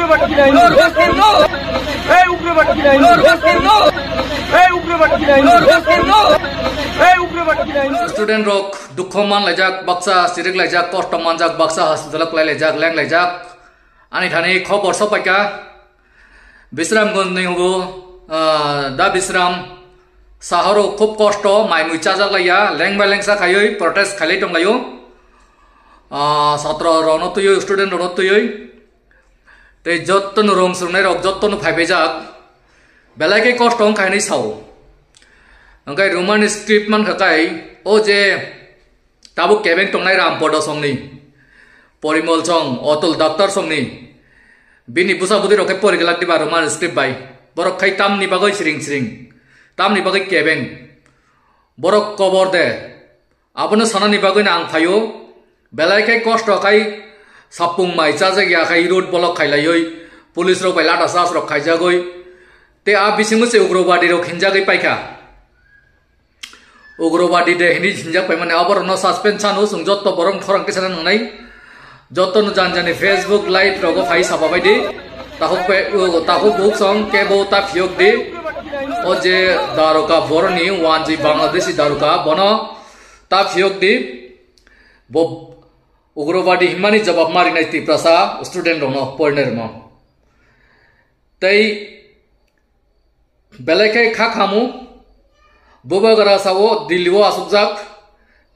ugrabadi নাই এই ugrabadi নাই এই ugrabadi নাই এই ugrabadi নাই student rok dukhoman lajak baksa sirik lajak kostoman jak baksa hospital klai lajak leng lajak ani thani khobor sopaika bisram gon nei hubo da bisram saharo khub kosto mai mui chajak laya leng ba lengsa khayoi protest khalai tong layo ছাত্র রনো তুই student Rono তুই তে যত্ন রং সুরনাই rock যত্ন five যাক বেলাকে কষ্ট খাইনি সাও ওংকাই রোমান স্ক্রিপ্ট মান খাকাই ও যে তাবু কেবেং টংনাই রামপদ সংনি পরিমল সং অতুল ডাক্তার সংনি বিনি বুসাবুদি রকে পরিগলাক দিবা রোমান স্ক্রিপ্ট বাই বরক খাই তামনি বাগৈ সিরিং সিরিং তামনি বাগৈ কেবেং বরক কবর দে আপনো সানানি বাগৈ না আং ফাইও বেলাইকে কষ্ট খাই সাপুং মাই চাজে গিয়া খাই রোড ব্লক খাইলাই পুলিশ রক বাইলা দাসাস রক খাইজাগৈ তে আ বিসিংসে উগ্রবাদী রক হিনজাগৈ পাইখা উগ্রবাদী দে হিনি হিনজাগ পাই মানে আবার ন সাসপেনশন ও সুং যত বরং থরং কেসান নাই যত ন জানজানি ফেসবুক লাইভ রক ফাই সাবা বাইদি তাহু বুক সং কেবো তা ফিয়ক দি ও যে দারুকা বরনি ওয়ানজি বাংলাদেশি দারুকা বন তা ফিয়ক দি ugrobadi himani jawab mari nai ti prasa student rono porner mo tai belaikai kha khamu bobagara sawo dilliwo asukjak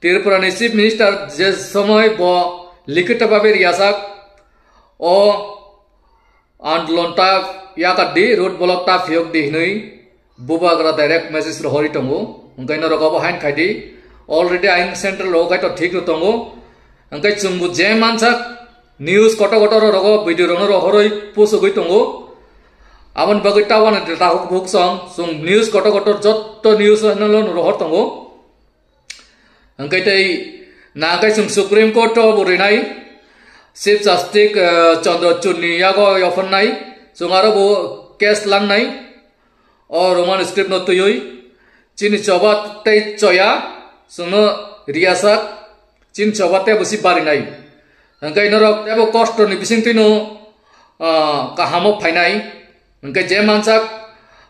tirpurani chief minister je somoy bo likita babe riasak o andolonta yakadi road block ta phiok di hnui bobagara direct message ro hori tongo unkaino rokabo hain khaidi already ain central logai to thik ro tongo angkai chumbu je mansak news koto koto rogo video rono ro horoi poso goi tongo amon bagai tawan ta huk song sung news koto koto jotto news hanalo ro hor tongo angkai tai na kai sung supreme court to burinai chief justice chandrachud ni yago yofan nai sungaro bo case lang nai or roman script no tuyoi chini chobat tai choya sungno riasak chin chobate busi bari nai angkai norok ebo kosto ni bising tino kahamo phainai angkai je mansak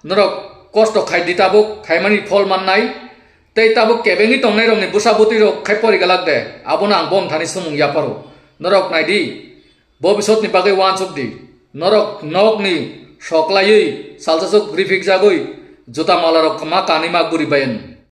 norok kosto khai ditabuk khaimani phol man nai tei tabuk kebengi tongnai rong ni busabuti rok khai pori galak de abona ang bom thani sumung ya paro norok nai di bobisot ni bagai wan sub di norok nok ni soklai salsasuk grifik jagoi jota malarok ma kani ma guri bayen